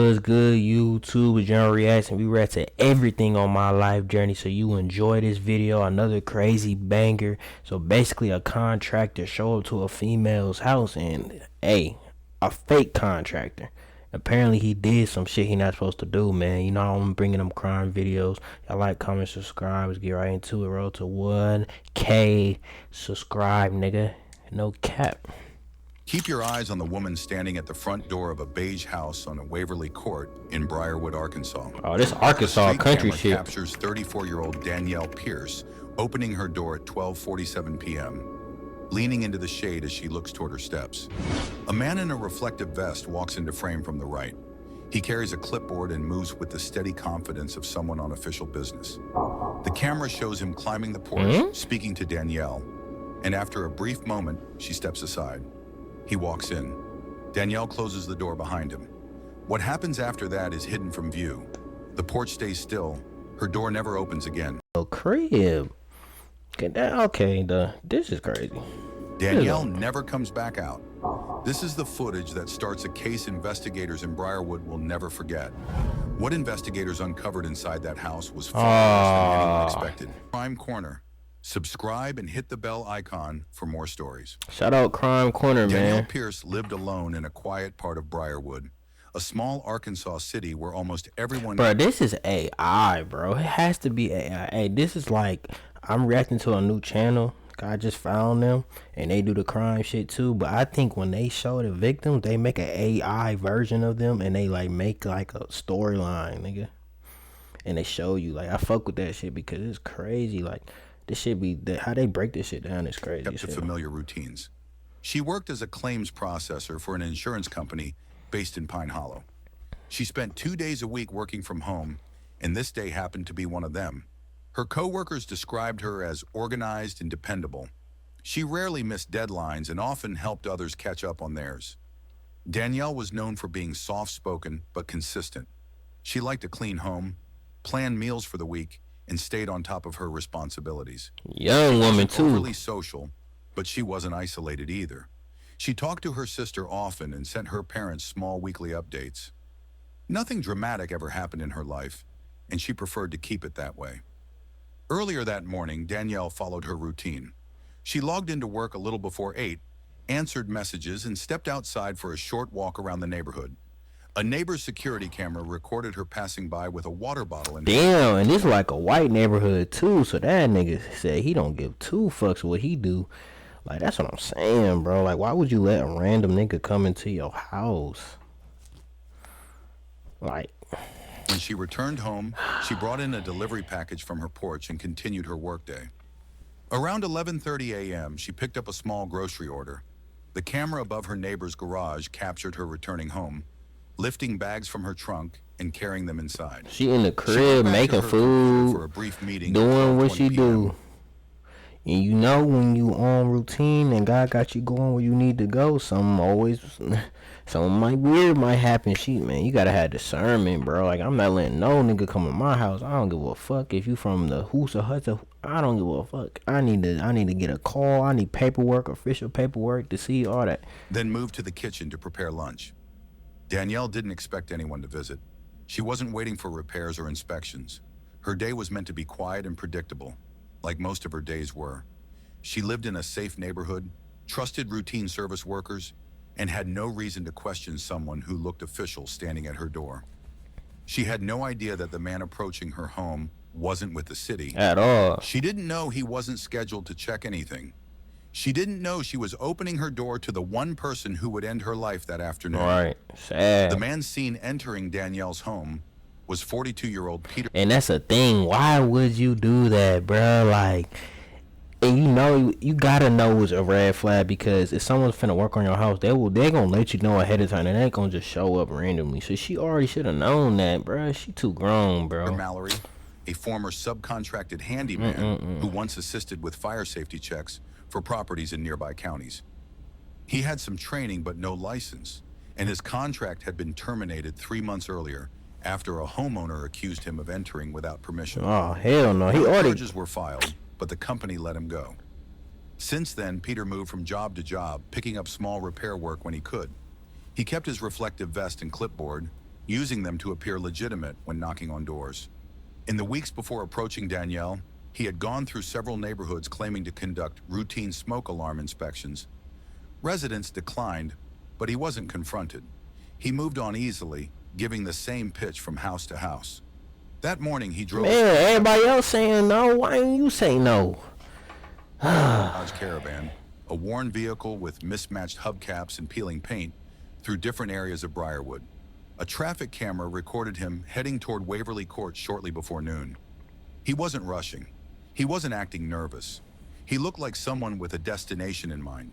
What's good, YouTube? It's JUAN Reacts, and we react to everything on my life journey. So you enjoy this video, another crazy banger. So basically, a contractor showed up to a female's house, and a fake contractor. Apparently, he did some shit he not supposed to do, man. You know, I'm bringing them crime videos. Y'all like, comment, subscribe. Let's get right into it. Road to 1K. Subscribe, nigga. No cap. Keep your eyes on the woman standing at the front door of a beige house on a Waverly Court in Briarwood, Arkansas. Oh, this Arkansas country shit. Captures 34-year-old Danielle Pierce opening her door at 12:47 p.m., leaning into the shade as she looks toward her steps. A man in a reflective vest walks into frame from the right. He carries a clipboard and moves with the steady confidence of someone on official business. The camera shows him climbing the porch, speaking to Danielle, and after a brief moment, she steps aside. He walks in. Danielle closes the door behind him. What happens after that is hidden from view. The porch stays still. Her door never opens again. Oh, CRIBE. This is crazy. Danielle never comes back out. This is the footage that starts a case investigators in Briarwood will never forget. What investigators uncovered inside that house was far worse than anyone expected. Crime Corner. Subscribe and hit the bell icon for more stories. Shout out Crime Corner, man. Danielle Pierce lived alone in a quiet part of Briarwood, a small Arkansas city where almost everyone... Bro, this is AI, bro. It has to be AI. Hey, this is like, I'm reacting to a new channel. I just found them, and they do the crime shit too. But I think when they show the victims, they make an AI version of them, and they like make like a storyline, nigga. And they show you, like, I fuck with that shit because it's crazy. Like, this shit be how they break this shit down is crazy. Kept to familiar routines. She worked as a claims processor for an insurance company based in Pine Hollow. She spent 2 days a week working from home, and this day happened to be one of them. Her coworkers described her as organized and dependable. She rarely missed deadlines and often helped others catch up on theirs. Danielle was known for being soft-spoken but consistent. She liked to clean home, plan meals for the week, and stayed on top of her responsibilities. Young woman too. Overly social, but she wasn't isolated either. She talked to her sister often and sent her parents small weekly updates. Nothing dramatic ever happened in her life, and she preferred to keep it that way. Earlier that morning, Danielle followed her routine. She logged into work a little before 8, answered messages, and stepped outside for a short walk around the neighborhood. A neighbor's security camera recorded her passing by with a water bottle in her hand. Damn, and this like a white neighborhood too, so that nigga said he don't give two fucks what he do. Like, that's what I'm saying, bro. Like, why would you let a random nigga come into your house? Like, when she returned home, she brought in a delivery package from her porch and continued her workday. Around 11:30 a.m., she picked up a small grocery order. The camera above her neighbor's garage captured her returning home, lifting bags from her trunk and carrying them inside. She in the crib making food, for a brief meeting, doing what she do. And you know, when you on routine and God got you going where you need to go, something weird might happen. Man, you gotta have discernment, bro. Like, I'm not letting no nigga come in my house. I don't give a fuck if you from the Hoos or Huts. I don't give a fuck. I need to get a call. I need paperwork, official paperwork to see all that. Then moved to the kitchen to prepare lunch. Danielle didn't expect anyone to visit. She wasn't waiting for repairs or inspections. Her day was meant to be quiet and predictable, like most of her days were. She lived in a safe neighborhood, trusted routine service workers, and had no reason to question someone who looked official standing at her door. She had no idea that the man approaching her home wasn't with the city at all. She didn't know he wasn't scheduled to check anything. She didn't know she was opening her door to the one person who would end her life that afternoon. Right. Sad. The man seen entering Danielle's home was 42-year-old Peter. And that's a thing. Why would you do that, bro? Like, and you know, you gotta know it's a red flag, because if someone's finna work on your house, they're gonna let you know ahead of time, and they ain't gonna just show up randomly. So she already should have known that, bro. She too grown, bro. Mallory, a former subcontracted handyman who once assisted with fire safety checks for properties in nearby counties. He had some training but no license, and his contract had been terminated 3 months earlier after a homeowner accused him of entering without permission. Oh, hell no. Charges were filed, but the company let him go. Since then, Peter moved from job to job, picking up small repair work when he could. He kept his reflective vest and clipboard, using them to appear legitimate when knocking on doors. In the weeks before approaching Danielle, he had gone through several neighborhoods claiming to conduct routine smoke alarm inspections. Residents declined, but he wasn't confronted. He moved on easily, giving the same pitch from house to house. That morning, he drove Man, everybody else saying no. Why didn't you say no? Dodge Caravan, a worn vehicle with mismatched hubcaps and peeling paint, through different areas of Briarwood. A traffic camera recorded him heading toward Waverly Court shortly before noon. He wasn't rushing. He wasn't acting nervous. He looked like someone with a destination in mind.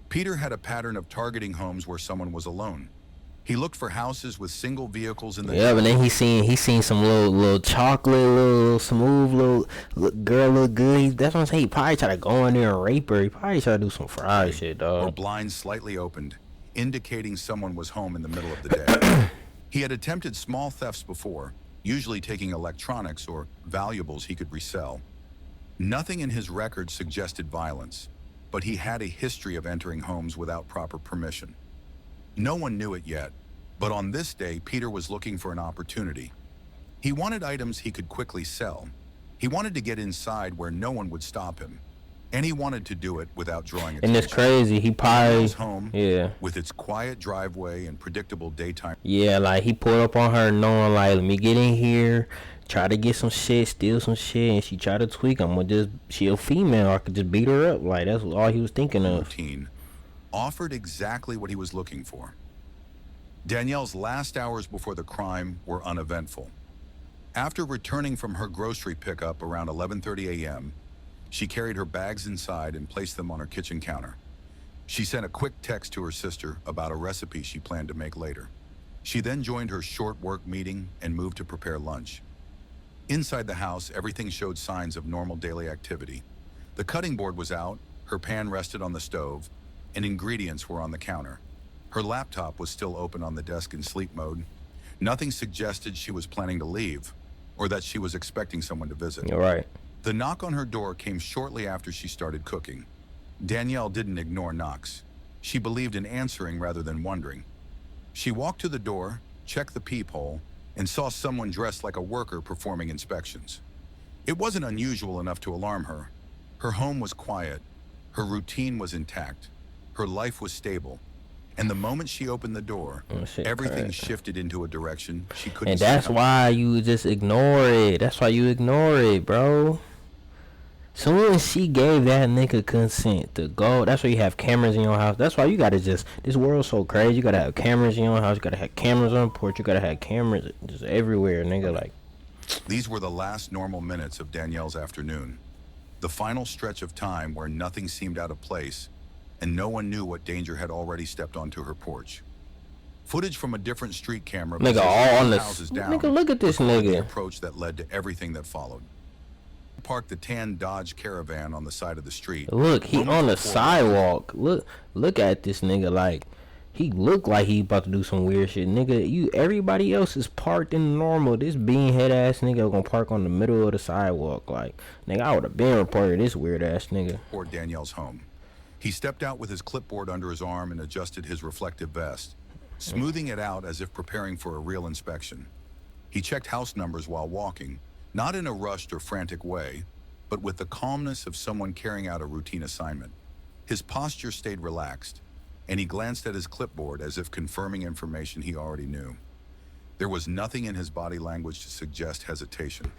Peter had a pattern of targeting homes where someone was alone. He looked for houses with single vehicles in the Yeah, but then he seen some little chocolate, little smooth, little girl look good. That's what I'm saying. He probably tried to go in there and rape her. He probably tried to do some fried shit, or dog. blinds slightly opened, indicating someone was home in the middle of the day. He had attempted small thefts before, usually taking electronics or valuables he could resell. Nothing in his record suggested violence, but he had a history of entering homes without proper permission. No one knew it yet, but on this day, Peter was looking for an opportunity. He wanted items he could quickly sell. He wanted to get inside where no one would stop him, and he wanted to do it without drawing attention. And it's crazy. He probably, His home, yeah, with its quiet driveway and predictable daytime. yeah, like he pulled up on her knowing like, let me get in here, try to get some shit, steal some shit, and she tried to tweak him with just, she a female, I could just beat her up. Like, that's all he was thinking of. Routine offered exactly what he was looking for. Danielle's last hours before the crime were uneventful. After returning from her grocery pickup around 11:30 a.m., she carried her bags inside and placed them on her kitchen counter. She sent a quick text to her sister about a recipe she planned to make later. She then joined her short work meeting and moved to prepare lunch. Inside the house, everything showed signs of normal daily activity. The cutting board was out, her pan rested on the stove, and ingredients were on the counter. Her laptop was still open on the desk in sleep mode. Nothing suggested she was planning to leave or that she was expecting someone to visit. You're right. The knock on her door came shortly after she started cooking. Danielle didn't ignore knocks. She believed in answering rather than wondering. She walked to the door, checked the peephole, and saw someone dressed like a worker performing inspections. It wasn't unusual enough to alarm her. Her home was quiet. Her routine was intact. Her life was stable. And the moment she opened the door, everything shifted into a direction she couldn't see. And that's why you just ignore it. That's why you ignore it, bro. Soon as she gave that nigga consent to go, that's why you have cameras in your house. That's why you gotta just, this world's so crazy. You gotta have cameras in your house. You gotta have cameras on the porch. You gotta have cameras just everywhere, nigga. Like, these were the last normal minutes of Danielle's afternoon. The final stretch of time where nothing seemed out of place and no one knew what danger had already stepped onto her porch. Footage from a different street camera, nigga, all on houses this. down, Nigga, look at this recorded the nigga. approach that led to everything that followed. Parked the tan Dodge Caravan on the side of the street. Look, he on the sidewalk. Look at this nigga. Like, he look like he about to do some weird shit, nigga. Everybody else is parked in normal. This beanhead ass nigga gonna park on the middle of the sidewalk. Like, nigga, I would have been reported this weird ass nigga. Toward Danielle's home. He stepped out with his clipboard under his arm and adjusted his reflective vest, smoothing it out as if preparing for a real inspection. He checked house numbers while walking, not in a rushed or frantic way, but with the calmness of someone carrying out a routine assignment. His posture stayed relaxed, and he glanced at his clipboard as if confirming information he already knew. There was nothing in his body language to suggest hesitation.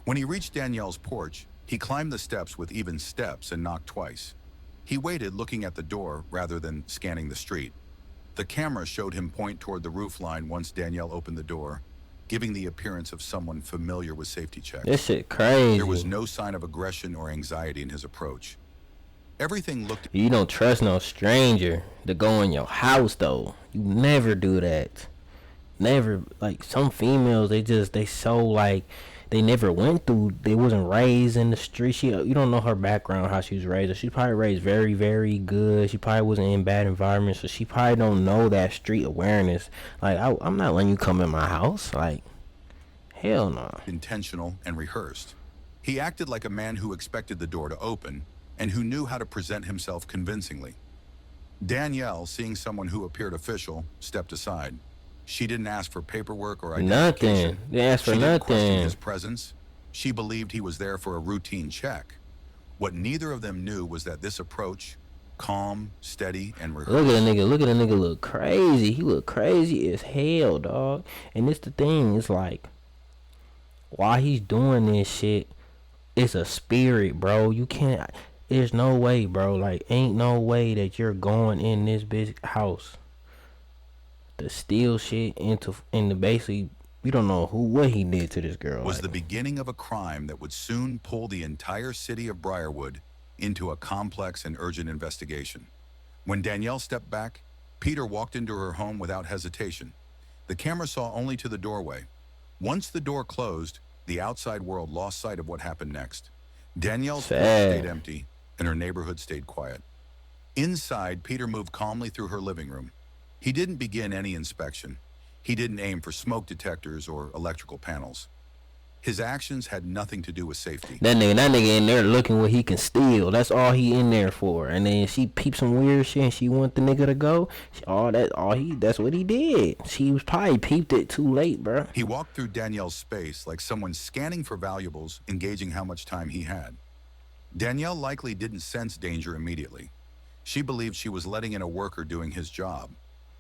When he reached Danielle's porch, he climbed the steps with even steps and knocked twice. He waited, looking at the door rather than scanning the street. The camera showed him point toward the roofline once Danielle opened the door, giving the appearance of someone familiar with safety checks. This shit crazy. There was no sign of aggression or anxiety in his approach. Everything looked... You don't trust no stranger to go in your house, though. You never do that. Never. Like, some females, they so, like, they never went through, they wasn't raised in the street. You don't know her background, how she was raised. She probably raised very, very good. She probably wasn't in bad environments, so she probably don't know that street awareness. Like, I'm not letting you come in my house. Like, hell no. Intentional and rehearsed. He acted like a man who expected the door to open and who knew how to present himself convincingly. Danielle, seeing someone who appeared official, stepped aside. She didn't ask for paperwork or Nothing. identification. They asked for She didn't question nothing. his presence. She believed he was there for a routine check. What neither of them knew was that this approach, calm, steady, and Look at a rehearsed, nigga. Look at a nigga look crazy. He look crazy as hell, dog. And it's the thing. It's like, while he's doing this shit, it's a spirit, bro. You can't. There's no way, bro. Like, ain't no way that you're going in this bitch house to steal shit into basically. We don't know what he did to this girl. was Like, the beginning of a crime that would soon pull the entire city of Briarwood into a complex and urgent investigation. When Danielle stepped back, Peter walked into her home without hesitation. The camera saw only to the doorway. Once the door closed, the outside world lost sight of what happened next. Danielle's porch stayed empty, and her neighborhood stayed quiet. Inside, Peter moved calmly through her living room. He didn't begin any inspection. He didn't aim for smoke detectors or electrical panels. His actions had nothing to do with safety. That nigga in there looking what he can steal. That's all he in there for. And then she peeped some weird shit and she want the nigga to go. That's what he did. She was probably peeped it too late, bro. He walked through Danielle's space like someone scanning for valuables, engaging how much time he had. Danielle likely didn't sense danger immediately. She believed she was letting in a worker doing his job.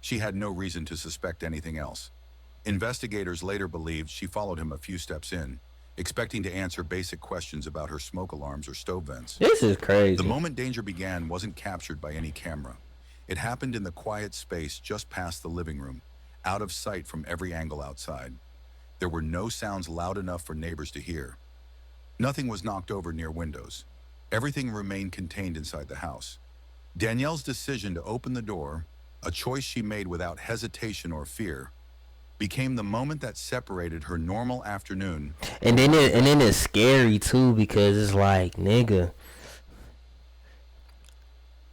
She had no reason to suspect anything else. Investigators later believed she followed him a few steps in, expecting to answer basic questions about her smoke alarms or stove vents. This is crazy. The moment danger began wasn't captured by any camera. It happened in the quiet space just past the living room, out of sight from every angle outside. There were no sounds loud enough for neighbors to hear. Nothing was knocked over near windows. Everything remained contained inside the house. Danielle's decision to open the door, a choice she made without hesitation or fear, became the moment that separated her normal afternoon. And then it's scary too, because it's like, nigga,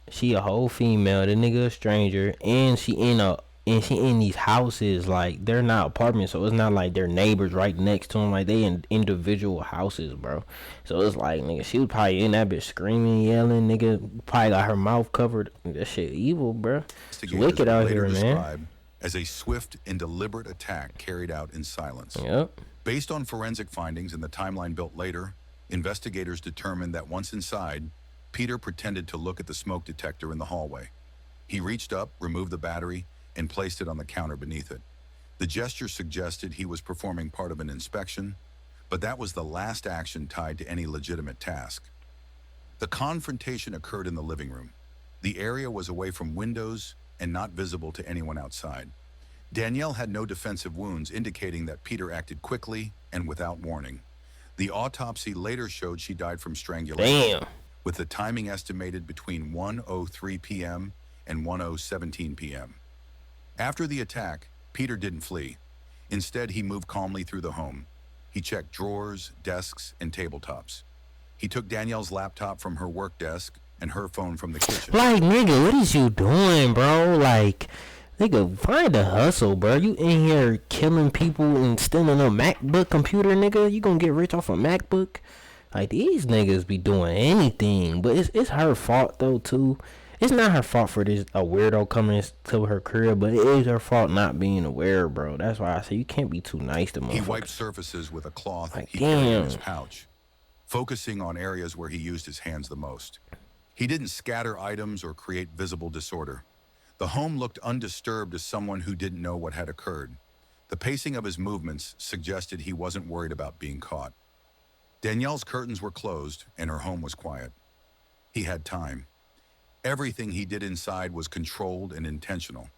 she a whole female, the nigga a stranger, and she in these houses, like they're not apartments, so it's not like they're neighbors right next to them, like they in individual houses, bro. So it's like, nigga, she was probably in that bitch screaming, yelling, nigga, probably got her mouth covered. That shit evil, bro. It's wicked out here, man. As a swift and deliberate attack carried out in silence. Yep. Based on forensic findings and the timeline built later, investigators determined that once inside, Peter pretended to look at the smoke detector in the hallway. He reached up, removed the battery, and placed it on the counter beneath it. The gesture suggested he was performing part of an inspection, but that was the last action tied to any legitimate task. The confrontation occurred in the living room. The area was away from windows and not visible to anyone outside. Danielle had no defensive wounds, indicating that Peter acted quickly and without warning. The autopsy later showed she died from strangulation, with the timing estimated between 1:03 p.m. and 1:17 p.m. After the attack, Peter didn't flee. Instead, he moved calmly through the home. He checked drawers, desks, and tabletops. He took Danielle's laptop from her work desk and her phone from the kitchen. Like, nigga, what is you doing, bro? Like, nigga, find a hustle, bro. You in here killing people and stealing a MacBook computer, nigga? You gonna get rich off a MacBook? Like, these niggas be doing anything. But it's her fault, though, too. It's not her fault for a weirdo coming to her crib, but it is her fault not being aware, bro. That's why I say you can't be too nice to motherfuckers. He wiped surfaces with a cloth like, he carried in his pouch, focusing on areas where he used his hands the most. He didn't scatter items or create visible disorder. The home looked undisturbed to someone who didn't know what had occurred. The pacing of his movements suggested he wasn't worried about being caught. Danielle's curtains were closed and her home was quiet. He had time. Everything he did inside was controlled and intentional.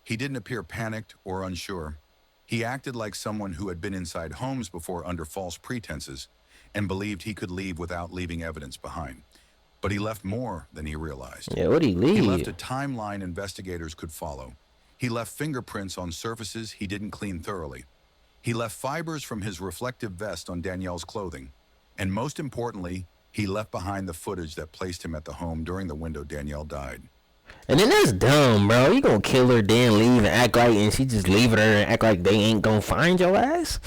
He didn't appear panicked or unsure. He acted like someone who had been inside homes before under false pretenses and believed he could leave without leaving evidence behind. But he left more than he realized. Yeah, what'd he leave? He left a timeline investigators could follow. He left fingerprints on surfaces he didn't clean thoroughly. He left fibers from his reflective vest on Danielle's clothing. And most importantly, he left behind the footage that placed him at the home during the window Danielle died. And then that's dumb, bro. You gonna kill her, then leave and act like, and she just leave her and act like they ain't gonna find your ass?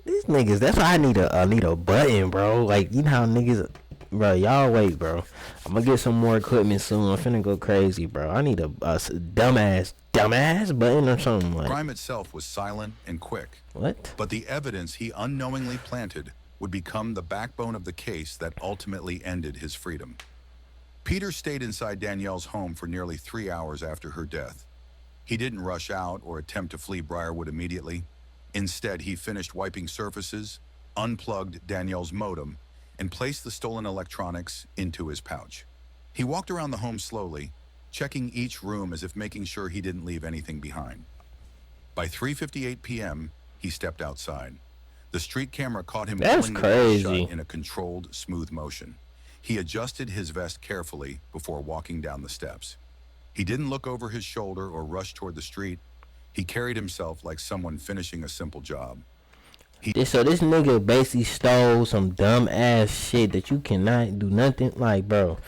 These niggas, that's why I need a button, bro. Like, you know how niggas bro, y'all wait, bro. I'm gonna get some more equipment soon. I'm finna go crazy, bro. I need a dumbass button or something like. Crime itself was silent and quick, What? but the evidence he unknowingly planted would become the backbone of the case that ultimately ended his freedom. Peter stayed inside Danielle's home for nearly 3 hours after her death. He didn't rush out or attempt to flee Briarwood immediately. Instead, he finished wiping surfaces, unplugged Danielle's modem, and placed the stolen electronics into his pouch. He walked around the home slowly, checking each room as if making sure he didn't leave anything behind. By 3:58 p.m., he stepped outside. The street camera caught him That's pulling the door crazy. shut in a controlled, smooth motion. He adjusted his vest carefully before walking down the steps. He didn't look over his shoulder or rush toward the street. He carried himself like someone finishing a simple job. So this nigga basically stole some dumb ass shit that you cannot do nothing like, bro.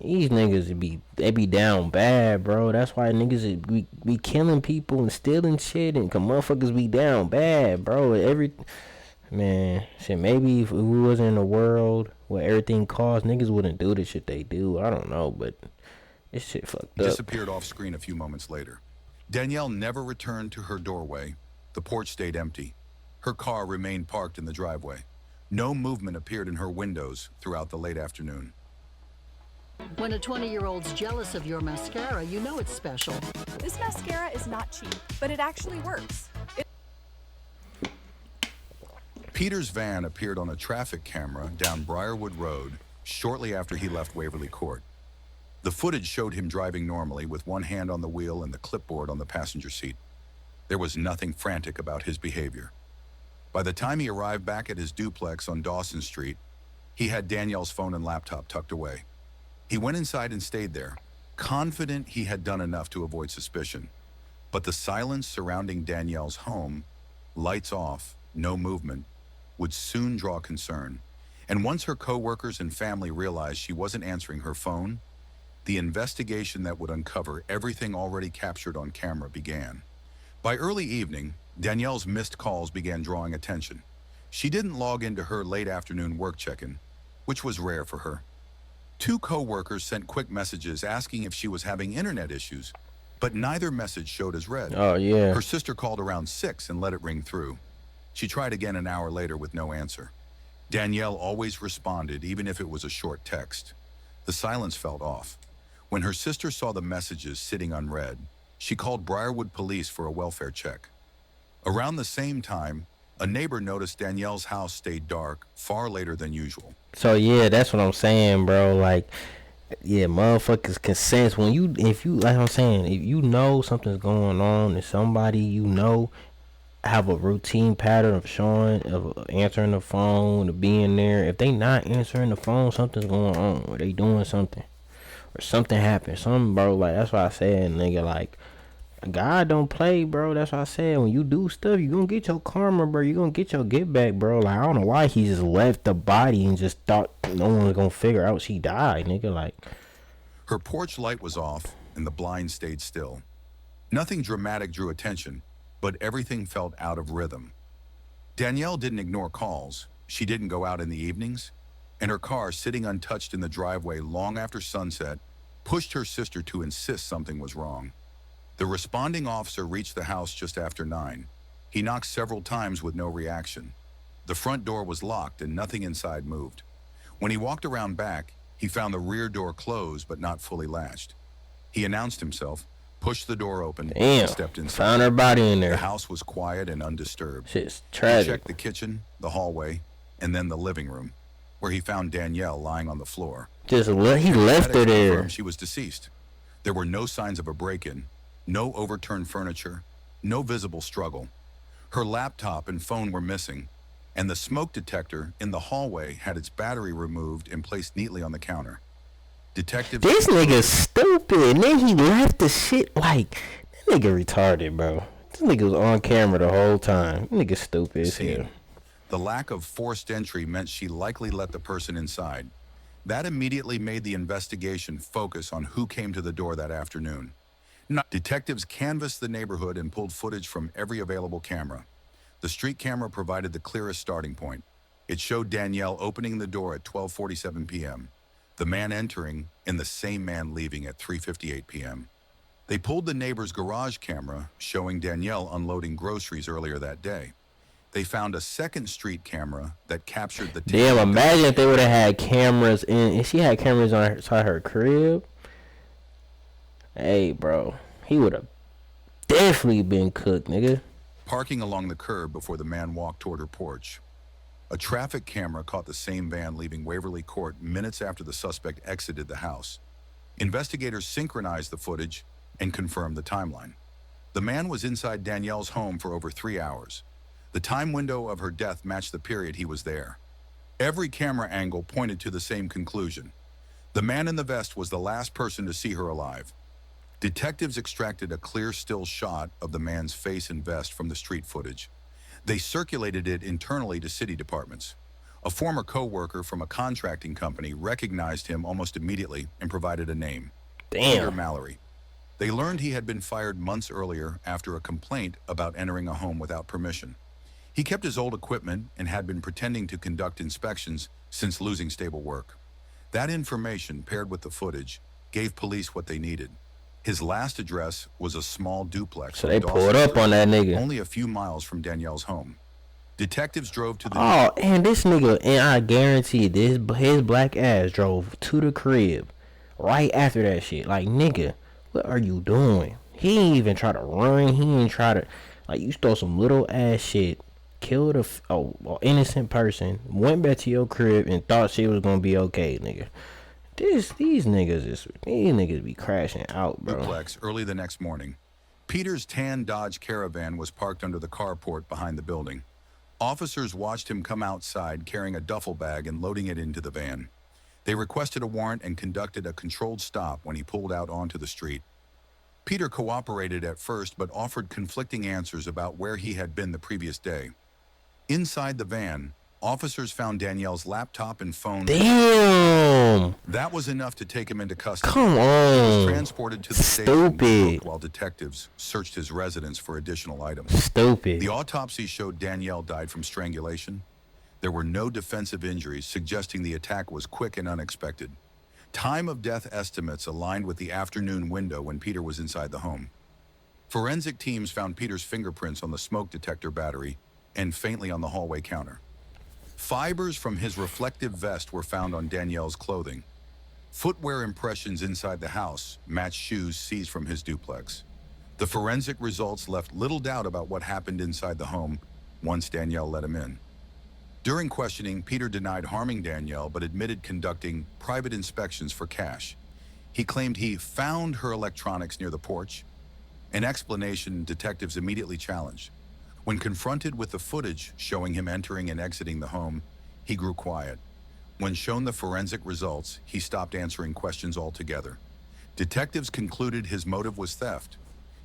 These niggas be down bad, bro. That's why niggas be killing people and stealing shit, and motherfuckers be down bad, bro. Man, shit. Maybe if we was in a world where everything costs, niggas wouldn't do the shit they do. I don't know, but this shit fucked up. Disappeared off screen a few moments later. Danielle never returned to her doorway. The porch stayed empty. Her car remained parked in the driveway. No movement appeared in her windows throughout the late afternoon. When a 20-year-old's jealous of your mascara, you know it's special. This mascara is not cheap, but it actually works. Peter's van appeared on a traffic camera down Briarwood Road shortly after he left Waverly Court. The footage showed him driving normally with one hand on the wheel and the clipboard on the passenger seat. There was nothing frantic about his behavior. By the time he arrived back at his duplex on Dawson Street, he had Danielle's phone and laptop tucked away. He went inside and stayed there, confident he had done enough to avoid suspicion. But the silence surrounding Danielle's home, lights off, no movement, would soon draw concern. And once her co-workers and family realized she wasn't answering her phone, the investigation that would uncover everything already captured on camera began. By early evening, Danielle's missed calls began drawing attention. She didn't log into her late afternoon work check-in, which was rare for her. 2 co-workers sent quick messages asking if she was having internet issues, but neither message showed as read. Oh, yeah. Her sister called around 6 and let it ring through. She tried again an hour later with no answer. Danielle always responded, even if it was a short text. The silence felt off. When her sister saw the messages sitting unread, she called Briarwood police for a welfare check. Around the same time, a neighbor noticed Danielle's house stayed dark far later than usual. So yeah, that's what I'm saying, bro. Like, yeah, motherfuckers can sense when if you, like I'm saying, if you know something's going on and somebody you know have a routine pattern of answering the phone, of being there. If they not answering the phone, something's going on, or they doing something, or something happened. Something, bro. Like, that's why I said, nigga, like, God don't play, bro. That's what I said. When you do stuff, you gonna get your karma, bro. You gonna get your get back, bro. Like, I don't know why he just left the body and just thought no one was gonna figure out she died, nigga. Like, her porch light was off and the blind stayed still. Nothing dramatic drew attention, but everything felt out of rhythm. Danielle didn't ignore calls. She didn't go out in the evenings, and her car, sitting untouched in the driveway long after sunset, pushed her sister to insist something was wrong. The responding officer reached the house just after 9. He knocked several times with no reaction. The front door was locked and nothing inside moved. When he walked around back, he found the rear door closed but not fully latched. He announced himself, pushed the door open, and stepped inside. Found her body in there. The house was quiet and undisturbed. Shit's He tragic. checked the kitchen, the hallway, and then the living room, where he found Danielle lying on the floor. He left her there. Confirmed she was deceased. There were no signs of a break-in, no overturned furniture, no visible struggle. Her laptop and phone were missing, and the smoke detector in the hallway had its battery removed and placed neatly on the counter. Detectives... This nigga's stupid. And then he left the shit like... That nigga retarded, bro. This nigga was on camera the whole time. This nigga stupid as hell. The lack of forced entry meant she likely let the person inside. That immediately made the investigation focus on who came to the door that afternoon. Detectives canvassed the neighborhood and pulled footage from every available camera. The street camera provided the clearest starting point. It showed Danielle opening the door at 12:47 p.m., the man entering and the same man leaving at 3:58 p.m. They pulled the neighbor's garage camera, showing Danielle unloading groceries earlier that day. They found a second street camera that captured the... Damn, imagine if they would have had cameras in... If she had cameras on inside her crib. Hey, bro. He would have definitely been cooked, nigga. Parking along the curb before the man walked toward her porch. A traffic camera caught the same van leaving Waverly Court minutes after the suspect exited the house. Investigators synchronized the footage and confirmed the timeline. The man was inside Danielle's home for over 3 hours. The time window of her death matched the period he was there. Every camera angle pointed to the same conclusion. The man in the vest was the last person to see her alive. Detectives extracted a clear still shot of the man's face and vest from the street footage. They circulated it internally to city departments. A former co-worker from a contracting company recognized him almost immediately and provided a name. Damn. Peter Mallory. They learned he had been fired months earlier after a complaint about entering a home without permission. He kept his old equipment and had been pretending to conduct inspections since losing stable work. That information, paired with the footage, gave police what they needed. His last address was a small duplex. So they pulled up on that nigga. Only a few miles from Danielle's home. Detectives drove to the... Oh, and this nigga, and I guarantee this, his black ass drove to the crib right after that shit. Like, nigga, what are you doing? He ain't even try to run. He ain't try to... Like, you stole some little ass shit, killed a innocent person, went back to your crib and thought shit was gonna be okay, nigga. These niggas be crashing out, bro. Duplex early the next morning. Peter's tan Dodge Caravan was parked under the carport behind the building. Officers watched him come outside carrying a duffel bag and loading it into the van. They requested a warrant and conducted a controlled stop when he pulled out onto the street. Peter cooperated at first but offered conflicting answers about where he had been the previous day. Inside the van, officers found Danielle's laptop and phone. Damn! That was enough to take him into custody. Come He on. was transported to the station while detectives searched his residence for additional items. Stupid. The autopsy showed Danielle died from strangulation. There were no defensive injuries, suggesting the attack was quick and unexpected. Time of death estimates aligned with the afternoon window when Peter was inside the home. Forensic teams found Peter's fingerprints on the smoke detector battery and faintly on the hallway counter. Fibers from his reflective vest were found on Danielle's clothing. Footwear impressions inside the house matched shoes seized from his duplex. The forensic results left little doubt about what happened inside the home once Danielle let him in. During questioning, Peter denied harming Danielle but admitted conducting private inspections for cash. He claimed he found her electronics near the porch, an explanation detectives immediately challenged. When confronted with the footage showing him entering and exiting the home, he grew quiet. When shown the forensic results, he stopped answering questions altogether. Detectives concluded his motive was theft.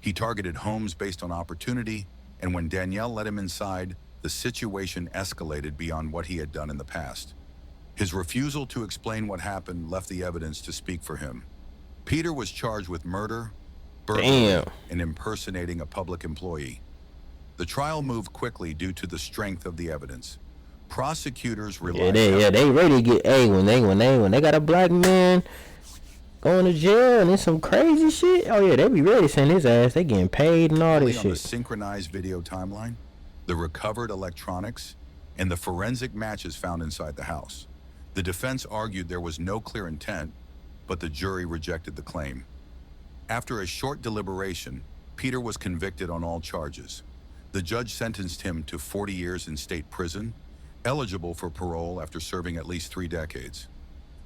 He targeted homes based on opportunity, and when Danielle let him inside, the situation escalated beyond what he had done in the past. His refusal to explain what happened left the evidence to speak for him. Peter was charged with murder, burglary, and impersonating a public employee. The trial moved quickly due to the strength of the evidence. Prosecutors relied they ready to get when they got a black man going to jail and it's some crazy shit. Oh yeah, they be ready to send his ass. They getting paid and all this on shit. The synchronized video timeline, the recovered electronics, and the forensic matches found inside the house. The defense argued there was no clear intent, but the jury rejected the claim. After a short deliberation, Peter was convicted on all charges. The judge sentenced him to 40 years in state prison, eligible for parole after serving at least 3 decades.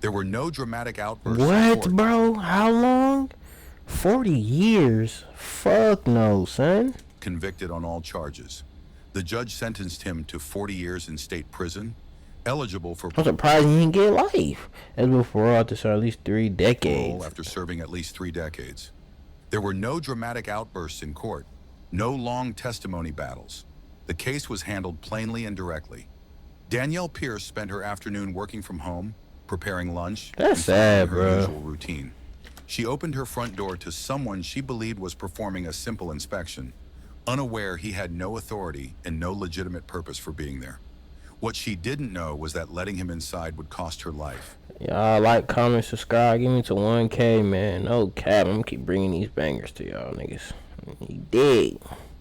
There were no dramatic outbursts. What, bro? How long? 40 years? Fuck no, son. Convicted on all charges. The judge sentenced him to 40 years in state prison, eligible for I'm surprised he didn't get life. That's before after serve at least 3 decades. Parole after serving at least 3 decades. There were no dramatic outbursts in court. No long testimony battles. The case was handled plainly and directly. Danielle Pierce spent her afternoon working from home, preparing lunch. That's sad, her bro. usual routine. She opened her front door to someone she believed was performing a simple inspection, unaware he had no authority and no legitimate purpose for being there. What she didn't know was that letting him inside would cost her life. Y'all like, comment, subscribe. Give me to 1K, man. No cap. I'm gonna keep bringing these bangers to y'all niggas. You dig?